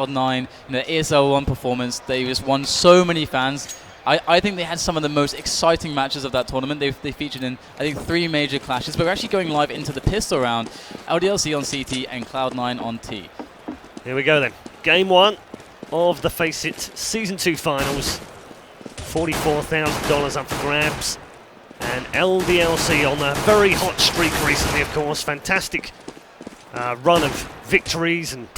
Cloud9, ESL1 performance, they just won so many fans. I think they had some of the most exciting matches of that tournament. They featured in, I think, 3 major clashes, but we're actually going live into the pistol round. LDLC on CT and Cloud9 on T. Here we go then. Game 1 of the FACEIT Season 2 Finals. $44,000 up for grabs. And LDLC on a very hot streak recently, of course. Fantastic run of victories and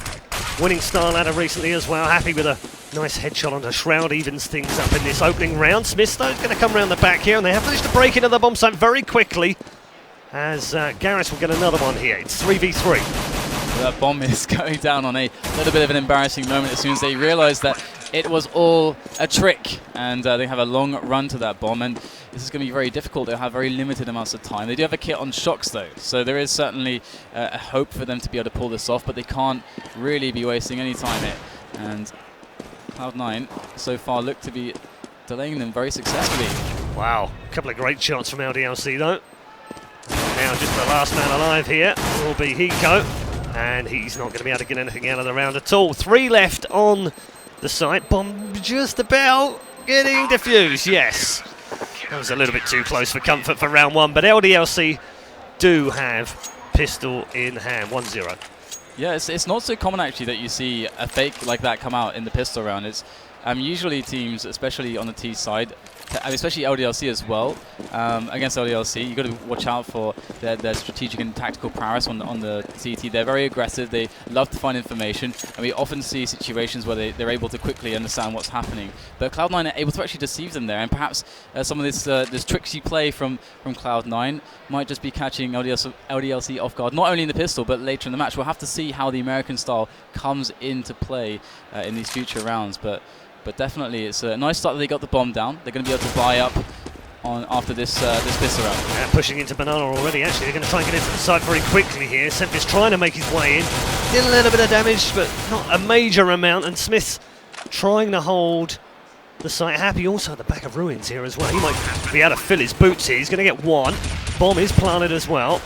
winning Star Ladder recently as well. Happy with a nice headshot onto Shroud, evens things up in this opening round. Smith, though, is going to come around the back here, and they have managed to break into the bomb site very quickly, as Garrus will get another one here. It's 3v3. Well, that bomb is going down on a little bit of an embarrassing moment as soon as they realize that it was all a trick, and they have a long run to that bomb, and this is going to be very difficult. They'll have very limited amounts of time. They do have a kit on shocks, though, so there is certainly a hope for them to be able to pull this off, but they can't really be wasting any time here. And Cloud9 so far look to be delaying them very successfully. Wow, a couple of great shots from LDLC, though. Now just the last man alive here will be Hiko, and he's not going to be able to get anything out of the round at all. 3 left on the site. Bomb just about getting defused, yes. That was a little bit too close for comfort for round 1, but LDLC do have pistol in hand, 1-0. Yeah, it's not so common actually that you see a fake like that come out in the pistol round. It's usually teams, especially on the T side, especially LDLC as well, against LDLC, you've got to watch out for their strategic and tactical prowess on the CT. They're very aggressive, they love to find information, and we often see situations where they're able to quickly understand what's happening. But Cloud9 are able to actually deceive them there, and perhaps some of this tricksy play from Cloud9 might just be catching LDLC off guard, not only in the pistol, but later in the match. We'll have to see how the American style comes into play in these future rounds, but definitely it's a nice start that they got the bomb down. They're going to be able to buy up on after this pistol round. Yeah, pushing into Banana already, actually. They're going to try and get into the side very quickly here. Sempis trying to make his way in. Did a little bit of damage, but not a major amount. And Smith's trying to hold the site happy. Also at the back of Ruins here as well. He might be able to fill his boots here. He's going to get one. Bomb is planted as well.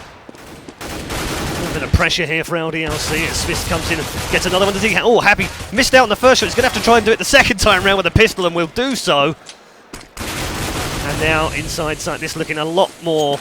A bit of pressure here for LDLC as Smith comes in and gets another one. Does he? Oh, Happy missed out on the first shot. He's going to have to try and do it the second time round with a pistol, and will do so. And now inside sight, this looking a lot more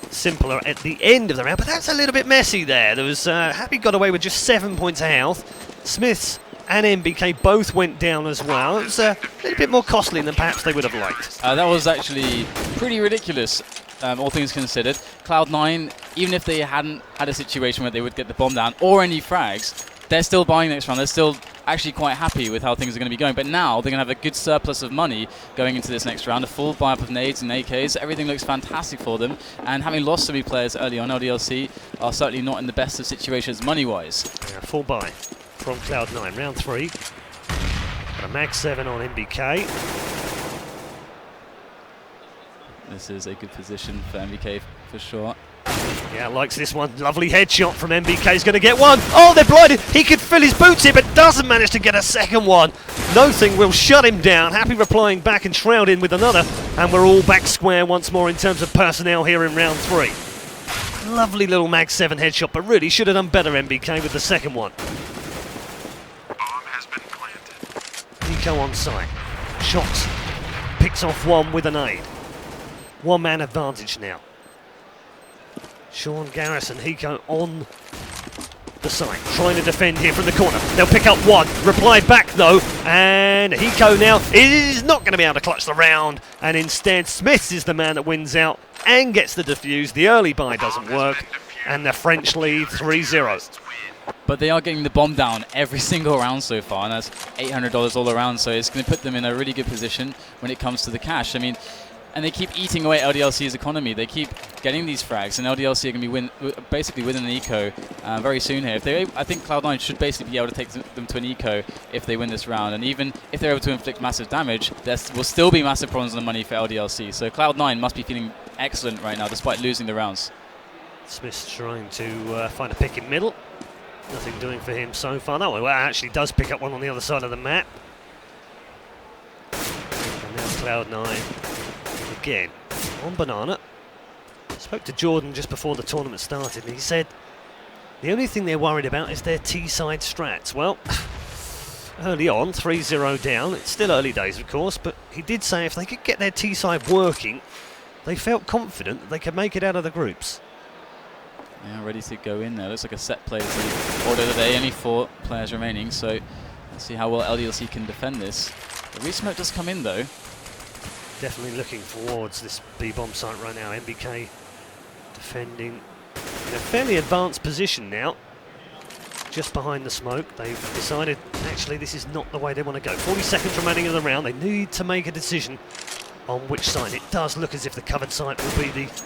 simpler at the end of the round, but that's a little bit messy there. There was Happy got away with just 7 points of health. Smiths and MBK both went down as well. It was a little bit more costly than perhaps they would have liked. That was actually pretty ridiculous. All things considered, Cloud9, even if they hadn't had a situation where they would get the bomb down or any frags, they're still buying next round. They're still actually quite happy with how things are going to be going. But now they're going to have a good surplus of money going into this next round. A full buy-up of nades and AKs. Everything looks fantastic for them. And having lost so many players early on, LDLC are certainly not in the best of situations money-wise. Yeah, full buy from Cloud9. Round 3. Got a Max 7 on MBK. This is a good position for MBK for sure. Yeah, likes this one. Lovely headshot from MBK. He's going to get one. Oh, they're blinded. He could fill his boots here, but doesn't manage to get a second one. Nothing will shut him down. Happy replying back and Shroud in with another. And we're all back square once more in terms of personnel here in round 3. Lovely little Mag 7 headshot, but really should have done better, MBK, with the second one. Bomb has been planted. Nico on site. Shots. Picks off one with a nade. 1-man advantage now. Sean Garrus and Hiko on the side, trying to defend here from the corner. They'll pick up one, reply back though, and Hiko now is not going to be able to clutch the round, and instead Smiths is the man that wins out and gets the defuse. The early buy doesn't work, and the French lead 3-0. But they are getting the bomb down every single round so far, and that's $800 all around, so it's going to put them in a really good position when it comes to the cash. I mean, and they keep eating away LDLC's economy. They keep getting these frags, and LDLC are going to be basically within an eco very soon here. I think Cloud9 should basically be able to take them to an eco if they win this round. And even if they're able to inflict massive damage, there will still be massive problems on the money for LDLC. So Cloud9 must be feeling excellent right now, despite losing the rounds. Smith's trying to find a pick in middle. Nothing doing for him so far. No, well, actually does pick up one on the other side of the map. And now Cloud9. Again, on Banana. Spoke to Jordan just before the tournament started, and he said the only thing they're worried about is their T-side strats. Well, early on, 3-0 down. It's still early days, of course, but he did say if they could get their T-side working, they felt confident that they could make it out of the groups. Yeah, ready to go in there. Looks like a set play to order today. Only 4 players remaining, so let's see how well LDLC can defend this. The resmoke does come in, though. Definitely looking towards this B-bomb site right now. MBK defending in a fairly advanced position now. Just behind the smoke. They've decided, actually, this is not the way they want to go. 40 seconds remaining in the round. They need to make a decision on which side. It does look as if the covered site will be the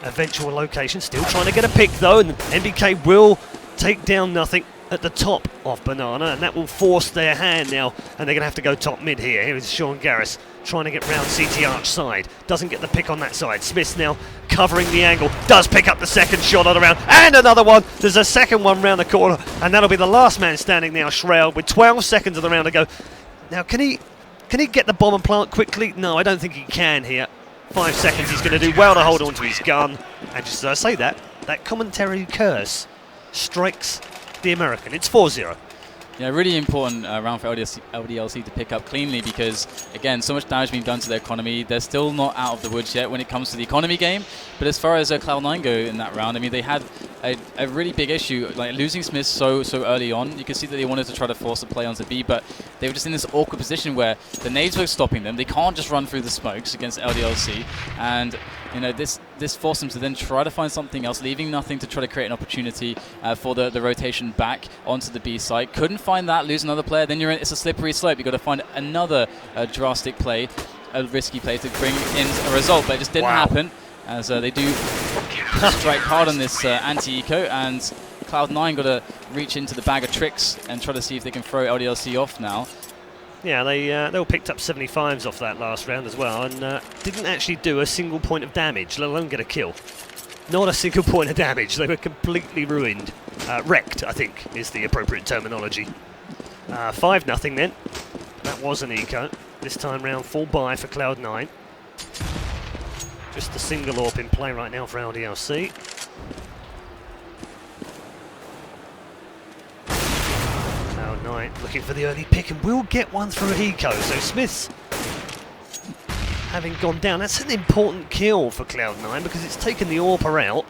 eventual location. Still trying to get a pick, though, and MBK will take down nothing at the top of Banana, and that will force their hand now, and they're going to have to go top mid here. Here is Sean Garris trying to get round CT Arch side. Doesn't get the pick on that side. Smith's now covering the angle. Does pick up the second shot on the round. And another one. There's a second one round the corner. And that'll be the last man standing now, Shroud, with 12 seconds of the round to go. Now, can he get the bomb and plant quickly? No, I don't think he can here. 5 seconds. He's going to do well to hold on to his gun. And just as I say that commentary curse strikes the American. It's 4-0. Yeah, really important round for LDLC to pick up cleanly because, again, so much damage being done to their economy. They're still not out of the woods yet when it comes to the economy game. But as far as Cloud9 go in that round, I mean, they had a really big issue, like losing Smith so early on. You can see that they wanted to try to force a play onto B, but they were just in this awkward position where the nades were stopping them. They can't just run through the smokes against LDLC, and you know this forced them to then try to find something else, leaving nothing to try to create an opportunity for the rotation back onto the B side. Couldn't find that, lose another player, then it's a slippery slope. You've got to find another drastic play, a risky play to bring in a result, but it just didn't happen, as they do strike hard on this anti-eco, and Cloud9 got to reach into the bag of tricks and try to see if they can throw LDLC off now. Yeah, they all picked up 75s off that last round as well, and didn't actually do a single point of damage, let alone get a kill. Not a single point of damage. They were completely ruined. Wrecked, I think, is the appropriate terminology. 5-0 then. That was an eco. This time round, full buy for Cloud9. Just the single AWP in play right now for LDLC. Cloud9 looking for the early pick and will get one through a eco. So Smith's having gone down. That's an important kill for Cloud9 because it's taken the AWPer out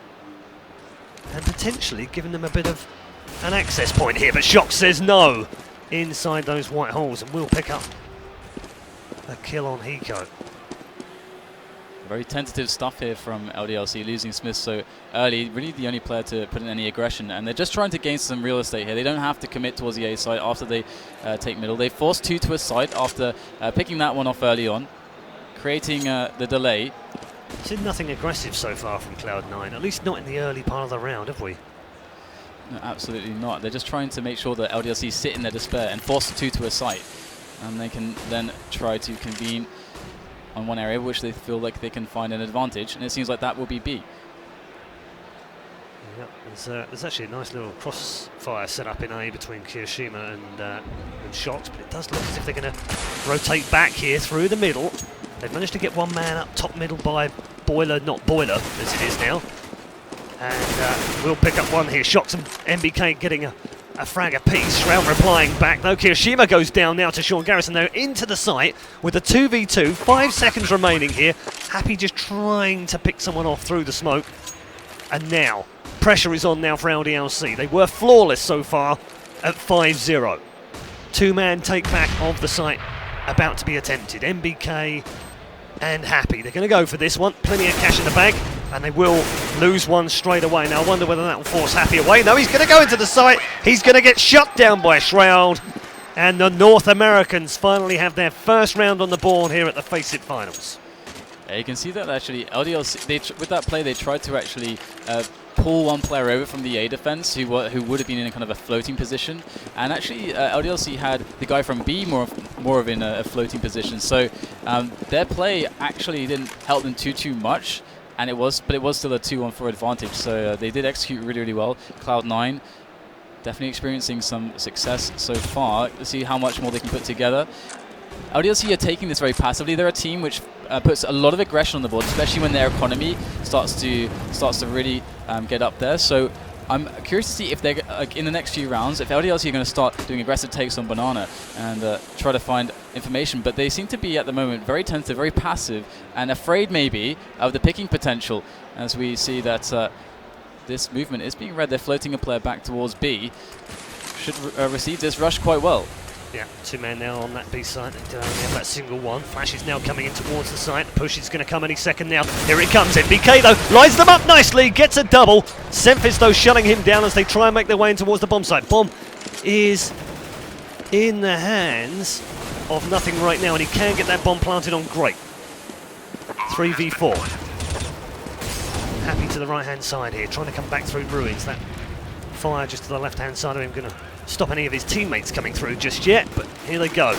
and potentially given them a bit of an access point here. But Shock says no inside those white holes and will pick up a kill on Hiko. Very tentative stuff here from LDLC, losing Smith so early. Really the only player to put in any aggression, and they're just trying to gain some real estate here. They don't have to commit towards the A side after they take middle. They forced 2 to a side after picking that one off early on, creating the delay. Seen nothing aggressive so far from Cloud9, at least not in the early part of the round, have we? No, absolutely not. They're just trying to make sure that LDLC sit in their despair and force the 2 to a site, and they can then try to convene on one area which they feel like they can find an advantage, and it seems like that will be B. Yep, there's actually a nice little crossfire set up in A between Kiyoshima and Shox, but it does look as if they're going to rotate back here through the middle. They've managed to get one man up top middle by Boiler, not Boiler, as it is now. And we'll pick up one here. Shox and MBK getting a frag apiece. Shroud replying back though. Kiyoshima goes down now to Sean Garrison though into the site with a 2v2. 5 seconds remaining here. Happy just trying to pick someone off through the smoke. And now, pressure is on now for LDLC. They were flawless so far at 5-0. 2-man take back of the site about to be attempted. MBK and Happy. They're going to go for this one. Plenty of cash in the bag. And they will lose one straight away. Now I wonder whether that will force Happy away. No, he's going to go into the site. He's going to get shut down by Shroud. And the North Americans finally have their first round on the board here at the FACEIT Finals. Yeah, you can see that actually LDLC, with that play, they tried to actually pull one player over from the A defense who would have been in a kind of a floating position, and actually LDLC had the guy from B more of in a floating position. So their play actually didn't help them too much. But it was still a 2-on-4 advantage, so they did execute really well. Cloud9 definitely experiencing some success so far. Let's see how much more they can put together. LDLC are taking this very passively. They're a team which puts a lot of aggression on the board, especially when their economy starts to really get up there. So I'm curious to see if they're in the next few rounds, if LDLC are going to start doing aggressive takes on Banana and try to find information. But they seem to be at the moment very tentative, very passive, and afraid maybe of the picking potential. As we see that this movement is being read, they're floating a player back towards B. Should receive this rush quite well. Yeah, 2 men now on that B side. They only have that single one. Flash is now coming in towards the site. The push is going to come any second now. Here it comes. MBK though lines them up nicely, gets a double. Semphis though shutting him down as they try and make their way in towards the bomb site. Bomb is in the hands of nothing right now, and he can get that bomb planted on. Great. 3v4. Happy to the right hand side here, trying to come back through ruins. That fire just to the left hand side of him going to stop any of his teammates coming through just yet, but here they go.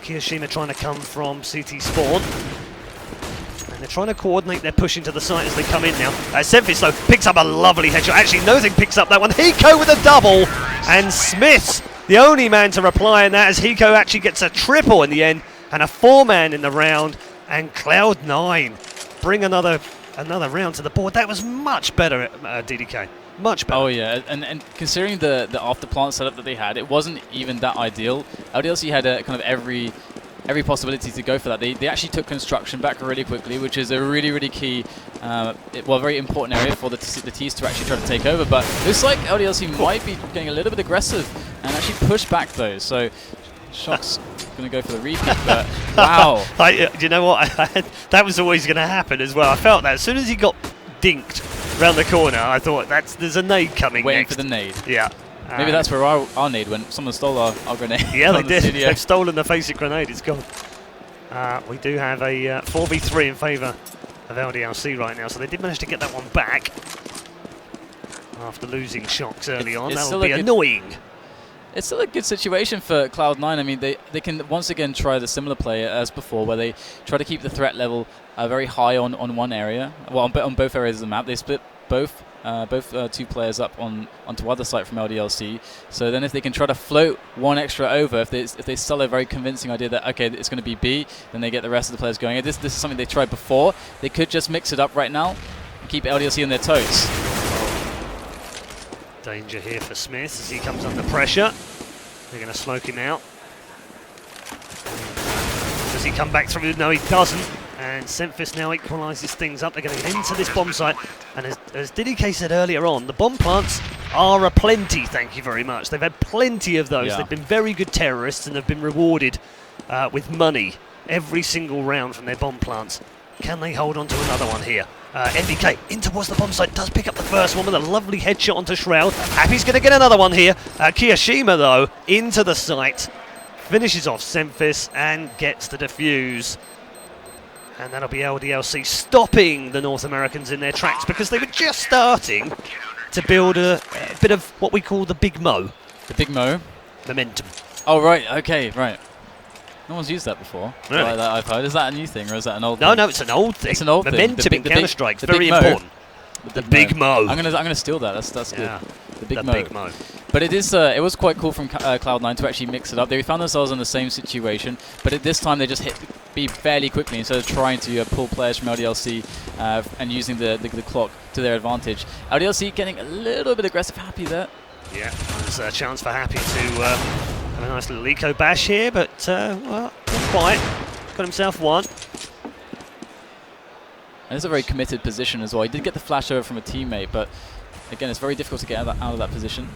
Kiyoshima trying to come from CT spawn, and they're trying to coordinate their push into the site as they come in now. Semphis though picks up a lovely headshot. Actually, Nothing picks up that one. Hiko with a double, and Smith's the only man to reply in that, as Hiko actually gets a triple in the end and a 4-man in the round, and Cloud9 bring another round to the board. That was much better, DDK. Much better. Oh yeah, and considering the after plant setup that they had, it wasn't even that ideal. LDLC had a kind of every possibility to go for that. They actually took construction back really quickly, which is a really key, very important area for the T's to actually try to take over. But it looks like LDLC might be getting a little bit aggressive and actually push back though. So Shock's going to go for the repeat, but wow. You know what? That was always going to happen as well. I felt that as soon as he got dinked round the corner, I thought there's a nade coming Waiting next. for the nade. Yeah. Maybe that's where our nade went. Someone stole our grenade. Yeah, they did. Studio. They've stolen the FACEIT grenade. It's gone. We do have a 4v3 in favour of LDLC right now, so they did manage to get that one back after losing Shocks early on. That would be annoying. It's still a good situation for Cloud9. I mean, they can once again try the similar play as before, where they try to keep the threat level very high on one area, well, on both areas of the map. They split both 2 players up onto other side from LDLC. So then if they can try to float one extra over, if they sell a very convincing idea that, okay, it's going to be B, then they get the rest of the players going. This is something they tried before. They could just mix it up right now and keep LDLC on their toes. Danger here for Smith as he comes under pressure. They're going to smoke him out. Does he come back through? No, he doesn't. And Semphis now equalises things up. They're going to get into this bomb site. And as DDK said earlier on, the bomb plants are aplenty, thank you very much. They've had plenty of those. Yeah. They've been very good terrorists and have been rewarded with money every single round from their bomb plants. Can they hold on to another one here? MBK in towards the bomb site, does pick up the first one with a lovely headshot onto Shroud. Happy's going to get another one here. Kiyoshima, though, into the site, finishes off Semphis and gets the defuse. And that'll be LDLC stopping the North Americans in their tracks, because they were just starting to build a bit of what we call the Big Mo. The Big Mo? Momentum. Oh, right, okay, right. No one's used that before. Really? Like that I've heard. Is that a new thing, or is that an old thing? No, it's an old thing. It's an old Momentum thing. in Counter-Strike, very important. The Big Mo. I'm gonna steal that. That's yeah. good. The Big Mo. But it was quite cool from Cloud9 to actually mix it up. They found themselves in the same situation, but at this time they just hit B fairly quickly instead of trying to pull players from LDLC and using the clock to their advantage. LDLC getting a little bit aggressive. Happy there. Yeah, there's a chance for Happy to have a nice little eco bash here, but well, not quite. Got himself one. And it's a very committed position as well. He did get the flash over from a teammate, but again, it's very difficult to get out of that position.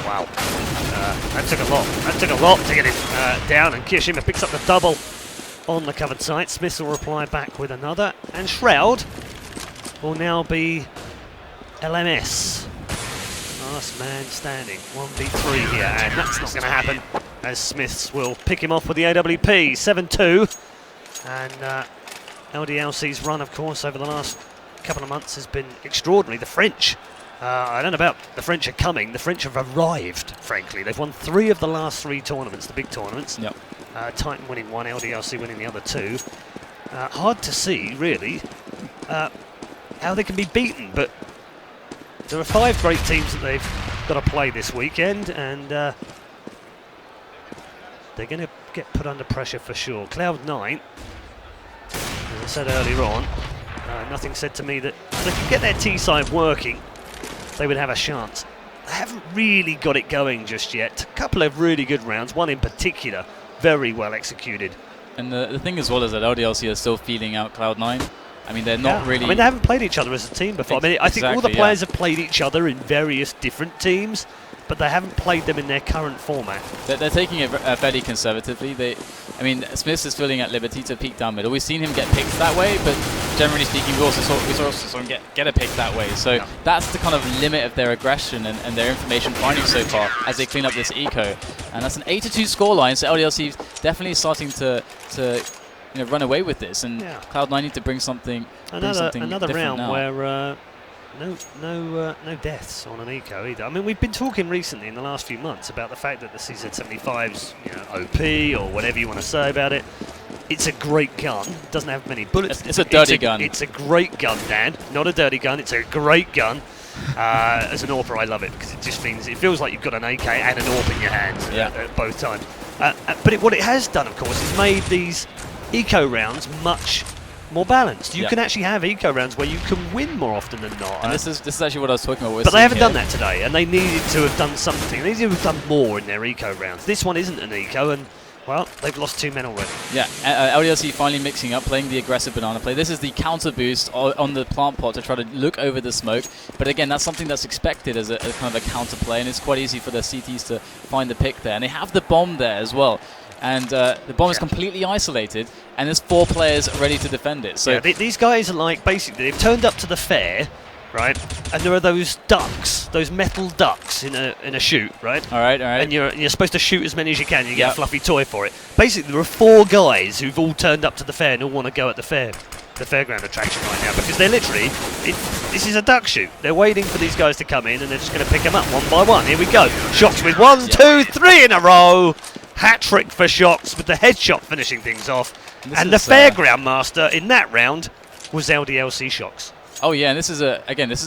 Wow. That took a lot. That took a lot to get him down, and Kiyoshima picks up the double on the covered site. Smith will reply back with another, and Shroud will now be LMS. Last man standing. 1v3 here, and that's not going to happen, as Smiths will pick him off with the AWP. 7-2. And LDLC's run, of course, over the last couple of months has been extraordinary. The French, I don't know about the French are coming, the French have arrived, frankly. They've won 3 of the last 3 tournaments, the big tournaments. Yep. Titan winning 1, LDLC winning the other 2. Hard to see, really, how they can be beaten, but there are 5 great teams that they've got to play this weekend, and they're going to get put under pressure for sure. Cloud9, as I said earlier on, Nothing said to me that if they could get their T side working, they would have a chance. They haven't really got it going just yet. A couple of really good rounds, one in particular, very well executed. And the thing as well is that LDLC are still feeling out Cloud9. I mean, they're not really... I mean, they haven't played each other as a team before. I mean, I think all the players have played each other in various different teams, but they haven't played them in their current format. They're taking it fairly conservatively. I mean, Smith is feeling at liberty to peek down middle. We've seen him get picked that way, but generally speaking, we also saw him get a pick that way. So that's the kind of limit of their aggression and their information finding so far as they clean up this eco. And that's an 8-2 scoreline, so LDLC definitely starting to run away with this, and Cloud9 need to bring something. Another round now. where no deaths on an eco either. I mean, we've been talking recently in the last few months about the fact that the CZ75's OP or whatever you want to say about it. It's a great gun. Doesn't have many bullets. It's a dirty gun. It's a great gun, Dan. Not a dirty gun. It's a great gun. As an AWPer, I love it because it just means it feels like you've got an AK and an AWP in your hands at both times. But what it has done, of course, is made these eco rounds much more balanced. You can actually have eco rounds where you can win more often than not. And this is actually what I was talking about. But they haven't done that today, and they needed to have done something. They needed to have done more in their eco rounds. This one isn't an eco, and well, they've lost 2 men already. Yeah, LDLC finally mixing up, playing the aggressive banana play. This is the counter boost on the plant pot to try to look over the smoke. But again, that's something that's expected as a kind of a counter play, and it's quite easy for the CTs to find the pick there. And they have the bomb there as well. And the bomb is completely isolated, and there's 4 players ready to defend it. So these guys are like, basically, they've turned up to the fair, right? And there are those ducks, those metal ducks in a chute, right? All right. And you're supposed to shoot as many as you can. You get a fluffy toy for it. Basically, there are 4 guys who've all turned up to the fair and all want to go at the fairground attraction right now, because they're literally, this is a duck shoot. They're waiting for these guys to come in, and they're just going to pick them up one by one. Here we go. Shox with 1, 2, 3 in a row. Hat trick for Shox with the headshot finishing things off. And the fairground master in that round was LDLC Shox. Oh yeah, and this is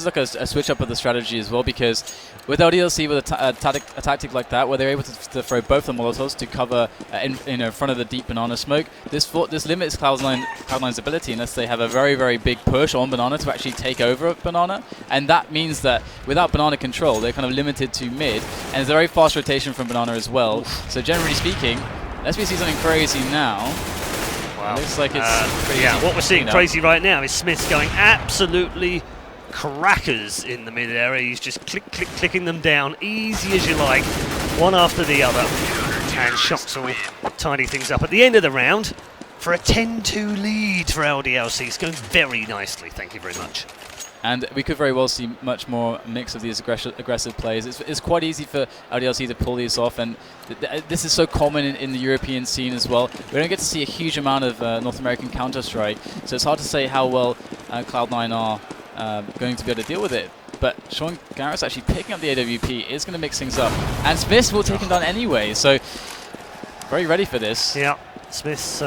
like a switch up of the strategy as well, because with LDLC with a tactic like that, where they're able to throw both the Molotovs to cover in front of the deep banana smoke, this limits Cloud9's ability unless they have a very, very big push on banana to actually take over banana, and that means that without banana control, they're kind of limited to mid, and there's a very fast rotation from banana as well. Oof. So generally speaking, unless we see something crazy now. Wow. It looks like it's pretty easy. What we're seeing crazy right now is Smith going absolutely crackers in the mid area. He's just clicking them down easy as you like, one after the other. And Shox will tidy things up at the end of the round for a 10-2 lead for LDLC. It's going very nicely, thank you very much. And we could very well see much more mix of these aggressive plays. It's quite easy for LDLC to pull these off, and this is so common in the European scene as well. We don't get to see a huge amount of North American Counter-Strike, so it's hard to say how well Cloud9 are going to be able to deal with it. But Sean Garrett's actually picking up the AWP, is going to mix things up. And Smith will take him down anyway, so very ready for this. Yeah, Smith's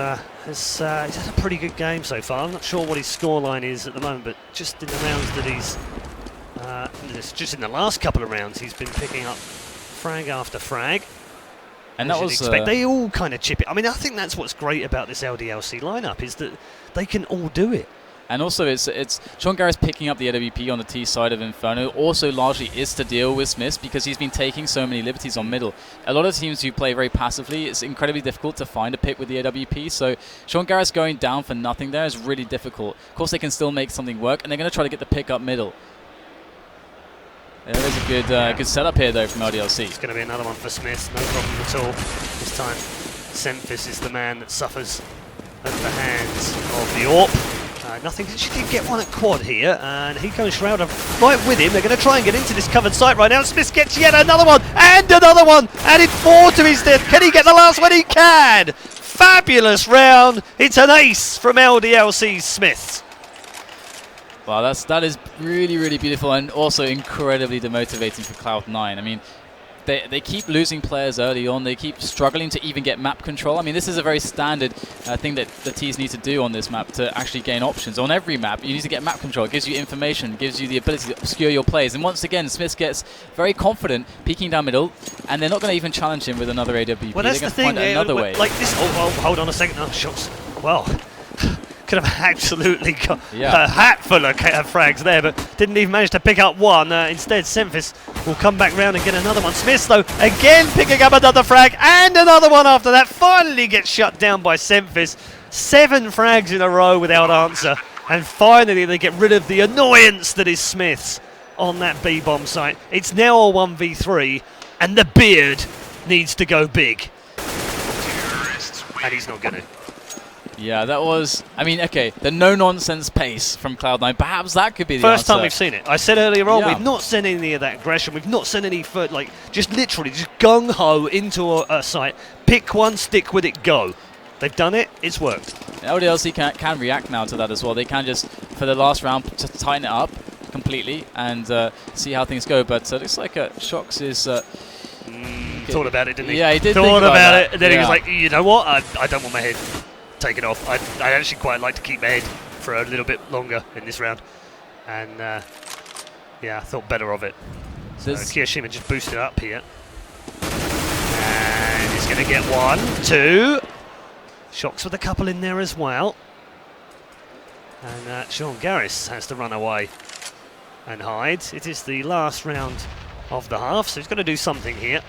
he's had a pretty good game so far. I'm not sure what his scoreline is at the moment, but just in the rounds that he's just in the last couple of rounds, he's been picking up frag after frag. And that was they all kind of chip it. I mean, I think that's what's great about this LDLC lineup, is that they can all do it. And also, it's Sean Garrett's picking up the AWP on the T side of Inferno. Also, largely is to deal with Smith because he's been taking so many liberties on middle. A lot of teams who play very passively, it's incredibly difficult to find a pick with the AWP. So Sean Garrett's going down for nothing there is really difficult. Of course, they can still make something work, and they're going to try to get the pick up middle. There is a good setup here, though, from LDLC. It's going to be another one for Smith, no problem at all. This time, Semphis is the man that suffers at the hands of the AWP. Nothing. She did get one at quad here, and he goes Shroud right with him. They're going to try and get into this covered site right now. Smith gets yet another one, and another one, added 4 to his death. Can he get the last one? He can! Fabulous round. It's an ace from LDLC Smith. Wow, that is really, really beautiful, and also incredibly demotivating for Cloud9. I mean, they keep losing players early on. They keep struggling to even get map control. I mean, this is a very standard thing that the Ts need to do on this map to actually gain options. On every map, you need to get map control. It gives you information, gives you the ability to obscure your plays. And once again, Smith gets very confident, peeking down middle, and they're not going to even challenge him with another AWP. Well, that's they're the thing. Find another way. Like this. Oh, hold on a second. Oh, Shox. Well, Could have absolutely got Yeah. a hat full of frags there, but didn't even manage to pick up one. Instead, Semphis will come back round and get another one. Smith, though, again picking up another frag, and another one after that. Finally gets shut down by Semphis. 7 frags in a row without answer. And finally, they get rid of the annoyance that is Smith's on that B-bomb site. It's now a 1v3, and the beard needs to go big. And he's not going to. Yeah, that was, I mean, okay, the no-nonsense pace from Cloud9, perhaps that could be the First answer. time we've seen it. I said earlier on, Yeah. we've not seen any of that aggression. We've not seen any, like, just literally just gung-ho into a site. Pick one, stick with it, go. They've done it, it's worked. LDLC can react now to that as well. They can just, for the last round, just tighten it up completely and see how things go. But it looks like Shox is... Thought about it, didn't he? Yeah, he did Thought think about about that. it, and then he was Yeah. like, you know what, I don't want my head taken off. I'd actually quite like to keep my head for a little bit longer in this round. And, yeah, I thought better of it. So Kiyoshima just boosted up here. And he's going to get 1, 2. Shox with a couple in there as well. And Sean Garris has to run away and hide. It is the last round of the half, so he's got to do something here.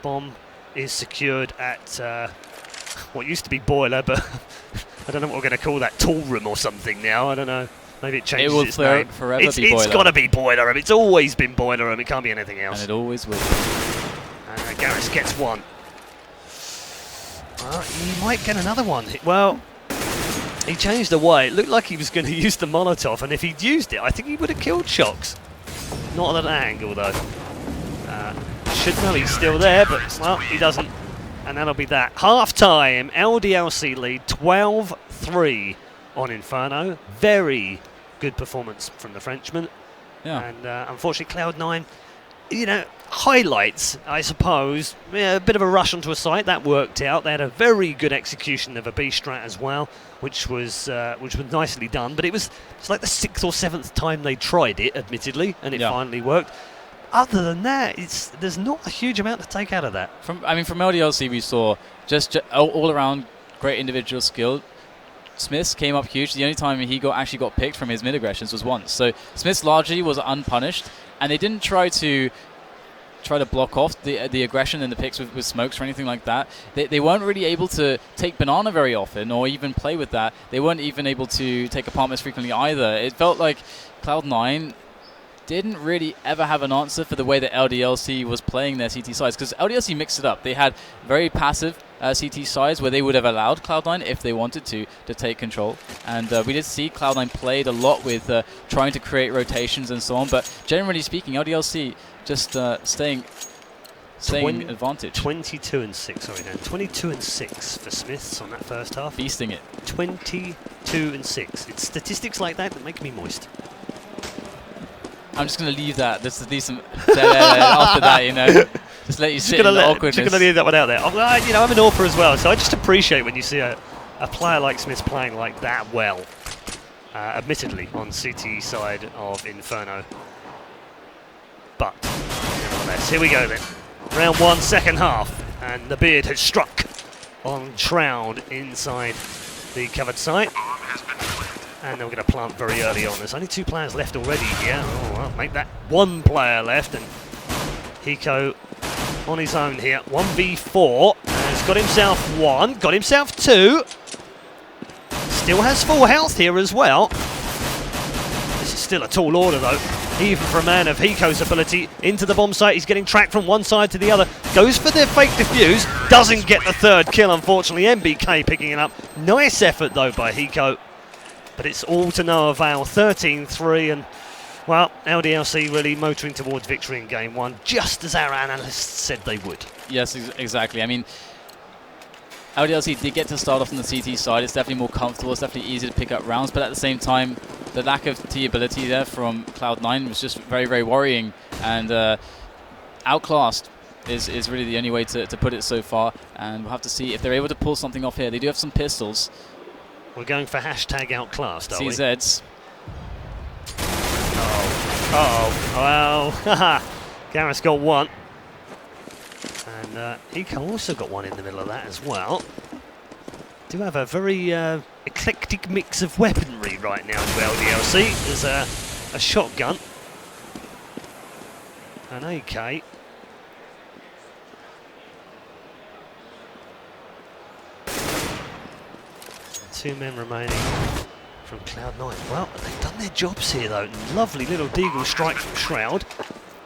Bomb is secured at what used to be Boiler, but I don't know what we're going to call that, tool room or something now. I don't know. Maybe it changes its name. It will forever be Boiler. It's got to be Boiler room. It's always been Boiler room. It can't be anything else. And it always will. And Garris gets 1. He might get another one. Well, he changed away. It looked like he was going to use the Molotov, and if he'd used it, I think he would have killed Shox. Not at that angle, though. Should know he's still there, but, well, he doesn't. And that'll be that. Half-time, LDLC lead 12-3 on Inferno. Very good performance from the Frenchman. Yeah. And unfortunately, Cloud9, you know, highlights, I suppose. Yeah, a bit of a rush onto a site. That worked out. They had a very good execution of a B strat as well, which was nicely done. But it's like the 6th or 7th time they tried it, admittedly, and it finally worked. Other than that, there's not a huge amount to take out of that. From LDLC, we saw just all around great individual skill. Smith's came up huge. The only time he actually got picked from his mid aggressions was once. So Smith's largely was unpunished, and they didn't try to block off the aggression and the picks with smokes or anything like that. They weren't really able to take banana very often or even play with that. They weren't even able to take apartments frequently either. It felt like Cloud9 didn't really ever have an answer for the way that LDLC was playing their CT sides, because LDLC mixed it up. They had very passive CT sides where they would have allowed Cloud9 if they wanted to take control, and we did see Cloud9 played a lot with trying to create rotations and so on, but generally speaking, LDLC just staying advantage. 22 and 6, sorry, Dan. 22 and 6 for Smiths on that first half. Beasting it. 22 and 6. It's statistics like that make me moist. I'm just going to leave that. Just to do some after that, you know. Just let you sit in the awkwardness. Just going to leave that one out there. You know, I'm an AWPer as well, so I just appreciate when you see a player like Smith playing like that well. Admittedly, on CT side of Inferno. But, nevertheless, here we go then. Round 1, second half. And the beard has struck on Shroud inside the covered site. And they're going to plant very early on. There's only 2 players left already here. Oh, well, make that 1 player left. And Hiko on his own here. 1v4. Has got himself 1. Got himself 2. Still has full health here as well. This is still a tall order, though. Even for a man of Hiko's ability. Into the bomb site. He's getting tracked from one side to the other. Goes for the fake defuse. Doesn't get the 3rd kill, unfortunately. MBK picking it up. Nice effort, though, by Hiko. But it's all to no avail. 13-3, and, well, LDLC really motoring towards victory in Game 1, just as our analysts said they would. Yes, exactly. I mean, LDLC did get to start off on the CT side. It's definitely more comfortable. It's definitely easier to pick up rounds. But at the same time, the lack of T ability there from Cloud9 was just very, very worrying. And outclassed is really the only way to put it so far. And we'll have to see if they're able to pull something off here. They do have some pistols. We're going for hashtag outclassed, are we? CZs. Well, haha. Gareth's got 1. And Hiko also got 1 in the middle of that as well. Do have a very eclectic mix of weaponry right now in LDLC. There's a shotgun, an AK, two men remaining from Cloud9. Well, they've done their jobs here though. Lovely little deagle strike from Shroud.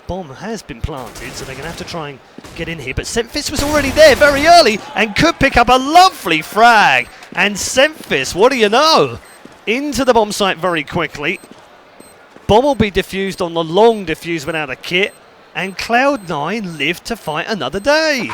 Bomb has been planted, so they're going to have to try and get in here. But Semphis was already there very early and could pick up a lovely frag. And Semphis, what do you know? Into the bomb site very quickly. Bomb will be defused on the long defuse without a kit. And Cloud9 lived to fight another day.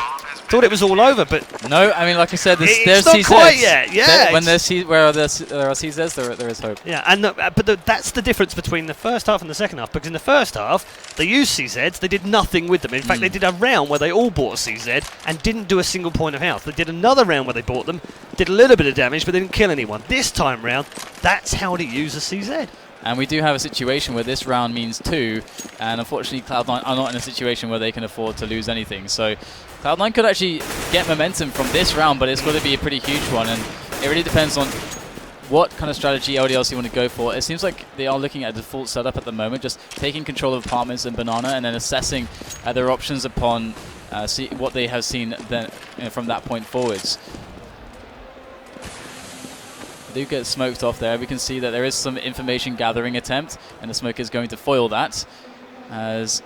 Thought it was all over, but no. I mean, like I said, there's it's not CZs. quite yet. Yeah, When there's where there are CZs, there is hope. Yeah, and that's the difference between the first half and the second half. Because in the first half, they used CZs, they did nothing with them. In fact, they did a round where they all bought a CZ and didn't do a single point of health. They did another round where they bought them, did a little bit of damage, but they didn't kill anyone. This time round, that's how to use a CZ. And we do have a situation where this round means 2, and unfortunately Cloud9 are not in a situation where they can afford to lose anything. So Cloud9 could actually get momentum from this round, but it's got to be a pretty huge one, and it really depends on what kind of strategy LDLC want to go for. It seems like they are looking at a default setup at the moment, just taking control of apartments and Banana, and then assessing their options upon what they have seen then, from that point forwards. Do get smoked off there. We can see that there is some information gathering attempt, and the smoke is going to foil that as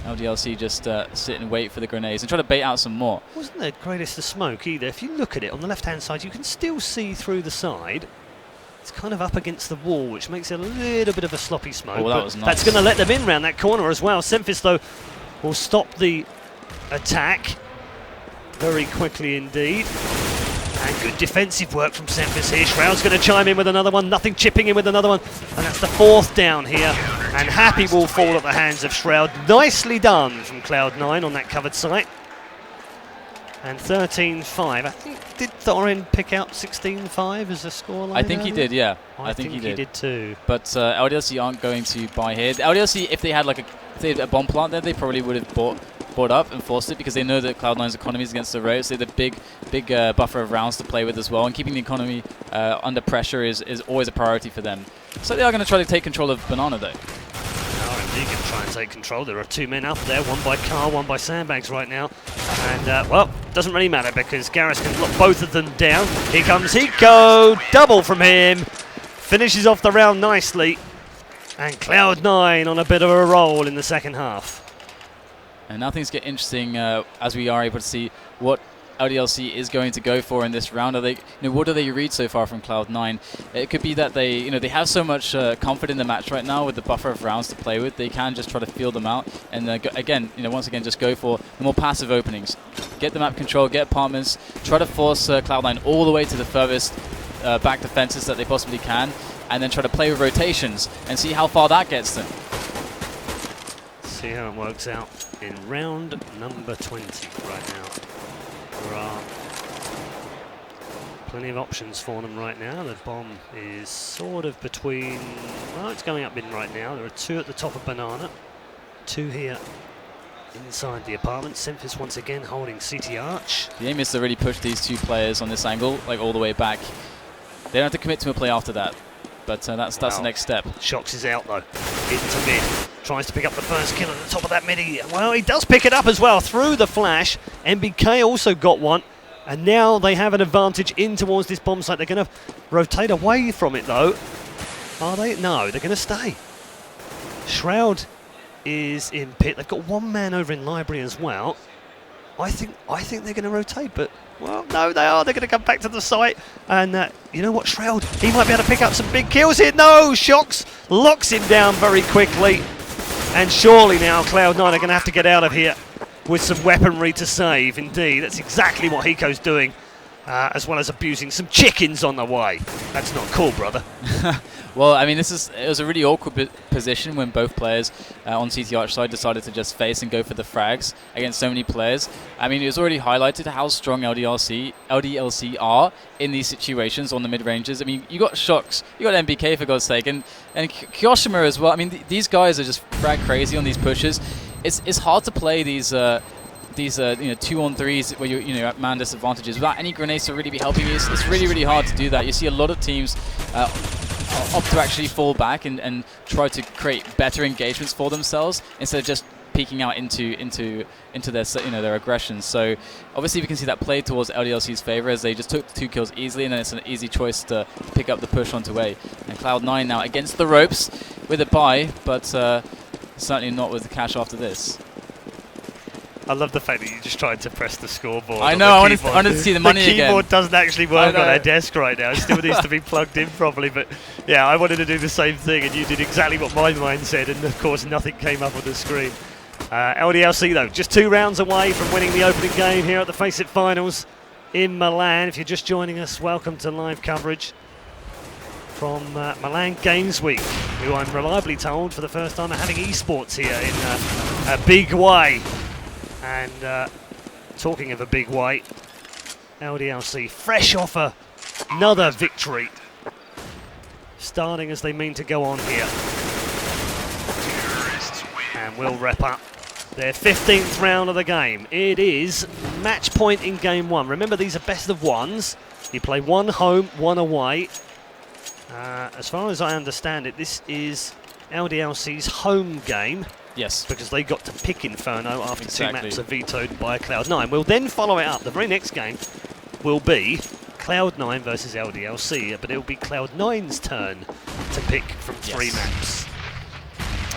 LDLC just sit and wait for the grenades and try to bait out some more. Wasn't the greatest of smoke either. If you look at it on the left hand side, you can still see through the side. It's kind of up against the wall, which makes it a little bit of a sloppy smoke. Oh, that was nice. That's going to let them in round that corner as well. Semphis though will stop the attack very quickly indeed. And good defensive work from Semphis here. Shroud's going to chime in with another one. Nothing chipping in with another one. And that's the 4th down here. And Happy will fall at the hands of Shroud. Nicely done from Cloud9 on that covered site. And 13-5. I think, did Thorin pick out 16-5 as a scoreline? I think he did, yeah. I think he did too. But LDLC aren't going to buy here. LDLC, if they had a bomb plant there, they probably would have bought up and forced it, because they know that Cloud9's economy is against the road, so they have a big buffer of rounds to play with as well, and keeping the economy under pressure is always a priority for them. So they are going to try to take control of Banana though. RMD can try and take control. There are 2 men up there, one by Car, one by Sandbags right now. And, well, doesn't really matter because Garrus can lock both of them down. Here comes Hiko, double from him. Finishes off the round nicely. And Cloud9 on a bit of a roll in the second half. And now things get interesting as we are able to see what LDLC is going to go for in this round. Are they, what do they read so far from Cloud9? It could be that they have so much comfort in the match right now with the buffer of rounds to play with. They can just try to feel them out, and once again, just go for the more passive openings. Get the map control, get apartments, try to force Cloud9 all the way to the furthest back defenses that they possibly can, and then try to play with rotations and see how far that gets them. See how it works out in round number 20 right now. There are plenty of options for them right now. The bomb is sort of between, well, it's going up in right now. There are 2 at the top of Banana, 2 here inside the apartment. Semphis once again holding CT Arch. The aim is to really push these 2 players on this angle, all the way back. They don't have to commit to a play after that, but that's the next step. Shox is out though, into mid. Tries to pick up the first kill at the top of that midi. Well, he does pick it up as well through the flash. MBK also got one. And now they have an advantage in towards this bomb site. They're going to rotate away from it though. Are they? No, they're going to stay. Shroud is in pit. They've got 1 man over in library as well. I think they're going to rotate, but well, no, they are. They're going to come back to the site, and you know what, Shroud? He might be able to pick up some big kills here. No, Shox locks him down very quickly, and surely now Cloud9 are going to have to get out of here with some weaponry to save. Indeed, that's exactly what Hiko's doing, as well as abusing some chickens on the way. That's not cool, brother. Well, I mean, it was a really awkward position when both players on CT Arch side decided to just face and go for the frags against so many players. I mean, it was already highlighted how strong LDLC are in these situations on the mid-ranges. I mean, you got Shox, you got MBK for God's sake, and Kyoshima as well. I mean, these guys are just frag crazy on these pushes. It's hard to play these these 2-on-3s where you're at man disadvantages without any grenades to really be helping you. It's really, really hard to do that. You see a lot of teams opt to actually fall back and try to create better engagements for themselves instead of just peeking out into their aggression. So obviously we can see that play towards LDLC's favor as they just took the 2 kills easily, and then it's an easy choice to pick up the push onto A. And Cloud9 now against the ropes with a buy, but certainly not with the cash after this. I love the fact that you just tried to press the scoreboard. I know, I wanted to see the money again. The keyboard doesn't actually work on our desk right now. It still needs to be plugged in properly. But yeah, I wanted to do the same thing, and you did exactly what my mind said, and of course nothing came up on the screen. LDLC though, just 2 rounds away from winning the opening game here at the FACEIT Finals in Milan. If you're just joining us, welcome to live coverage from Milan Games Week, who I'm reliably told for the first time are having esports here in a big way. And talking of a big way, LDLC fresh off another victory, starting as they mean to go on here. And we'll wrap up their 15th round of the game. It is match point in game 1. Remember, these are best of 1s. You play 1 home, 1 away. As far as I understand it, this is LDLC's home game. Yes. Because they got to pick Inferno after 2 maps are vetoed by Cloud9. We'll then follow it up. The very next game will be Cloud9 versus LDLC, but it will be Cloud9's turn to pick from 3 maps.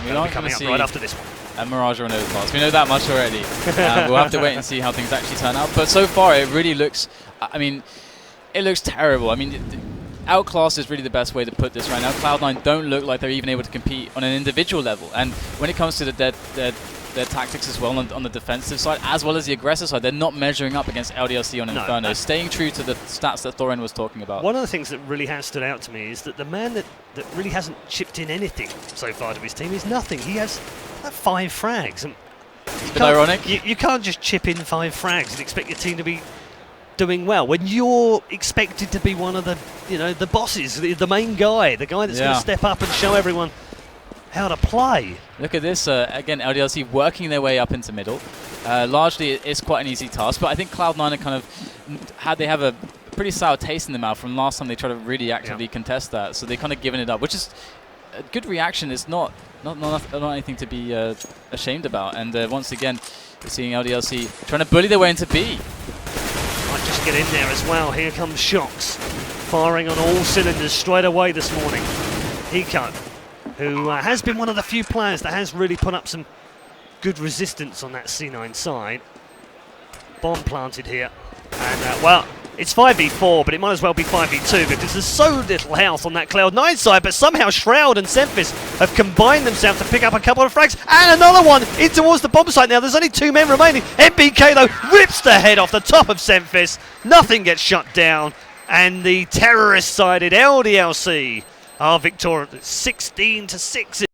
We are coming up right after this one. A Mirage or an Overclass. We know that much already. We'll have to wait and see how things actually turn out. But so far, it really looks, it looks terrible. I mean, Outclass is really the best way to put this right now. Cloud9 don't look like they're even able to compete on an individual level. And when it comes to their tactics as well on the defensive side, as well as the aggressive side, they're not measuring up against LDLC on Inferno, staying true to the stats that Thorin was talking about. One of the things that really has stood out to me is that the man that really hasn't chipped in anything so far to his team is nothing. He has 5 frags. And it's a bit ironic. You can't just chip in 5 frags and expect your team to be doing well when you're expected to be one of the the bosses, the main guy, the guy that's going to step up and show everyone how to play. Look at this, again, LDLC working their way up into middle. Largely, it's quite an easy task, but I think Cloud9 are kind of they have a pretty sour taste in the mouth from last time they tried to really actively contest that, so they kind of given it up, which is a good reaction. It's not anything to be ashamed about. And once again, we're seeing LDLC trying to bully their way into B. Might just get in there as well. Here comes Shocks, firing on all cylinders straight away this morning. Hiko, who has been one of the few players that has really put up some good resistance on that C9 side. Bomb planted here. And, well, it's 5v4, but it might as well be 5v2 because there's so little health on that Cloud9 side, but somehow Shroud and Semphis have combined themselves to pick up a couple of frags, and another one in towards the bomb site now. There's only 2 men remaining. MBK, though, rips the head off the top of Semphis. Nothing gets shut down, and the terrorist-sided LDLC are victorious 16-6.